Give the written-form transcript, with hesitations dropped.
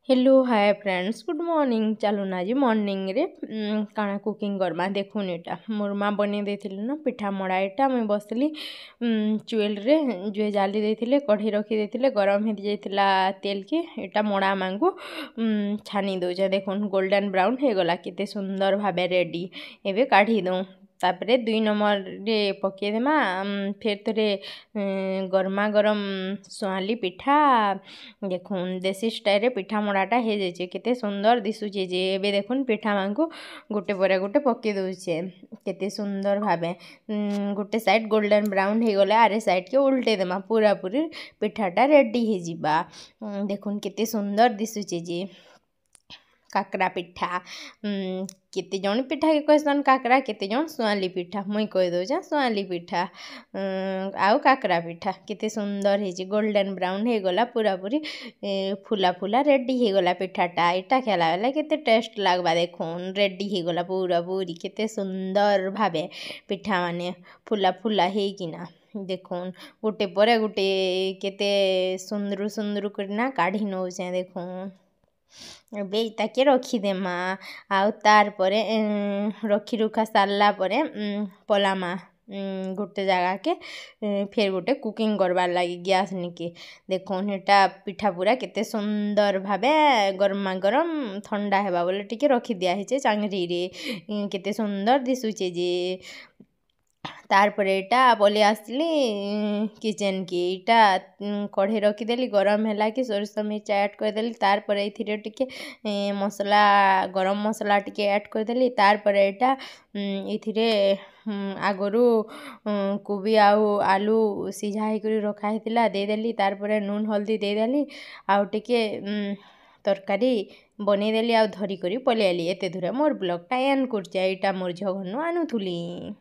Hello hi friends good morning चलो ना जी morning रे काଣା कुकिंग करमा देखुन एटा मोर माँ बने देथिले ना पिठा मड़ा एटा मुई बसली चुएल रे जुए जाली देथिले कढ़ी रखी देथिले गरम हेति जाइतिला तेल के एटा मड़ा मांगू छानी दउचे देखुन गोल्डन ब्राउन हे गला केते सुंदर भाबे रेडी एबे काढ़ी दउ तापरे 2 नंबर रे पके देमा फिर थोड़े गरमा गरम सुआली पिठा देखुन देसी स्टाइल रे पिठा मड़ाटा हे जाइए केते सुंदर दिसुचे जे एबे देखुन पिठा मांगू गोटे पर गोटे पके दउचे केते सुंदर भाबे गोटे साइड गोल्डन ब्राउन हे गले आरे साइड के उल्टे देमा पूरा पूरी पिठाटा रेडी हे जिबा देखुन केते सुंदर दिसुचे जे काकरा पिठा केते जन पिठा के कहसन काकरा केते जन सुआली पिठा मुई कह दउचा सुआली पिठा आउ काकरा पिठा केते सुंदर हे गोल्डन ब्राउन हे गला पूरा पूरी फुला फुला रेडी हे गला पिठाटा एटा खेला बेला केते टेस्ट लागबा देखुन रेडी हे गला पूरा पूरी केते सुंदर भाबे पिठा माने फुला फुला हे किना देखुन गोटे पर गोटे केते सुंदर सुंदर करना काढ़ी नौचे देखुन एबे ताके रखीदेमा आउ तार परे रखी रुखा सारला परे पलामा गोटे जगह के फिर गोटे कुकिंग करबार लगी गैस निके देखुन हेटा पिठा पूरा केते सुंदर भाबे गरमा गरम ठंडा हेबा बोले टिके रखी दिया हेचे चांगरी रे केते सुंदर दिसुचे जे तार पर एटा बोले आसली किचन की एटा कढ़े रखीदेली गरम है कि सोरष मिर्च ऐड करदेली तार पर एथिरे टिके मसला गरम मसला टिके ऐड करदेली तार पर एटा एथिरे आगरू कोबी आउ आलू सिझा करी रखा हेतिला देदेली तार पर नून हल्दी देदेली आउ टिके तरकारी बनेदेली आउ धरी करी पलेआली एते दूर मोर ब्लॉगटा एंड करछे एटा मोर झगनु आनुथुली।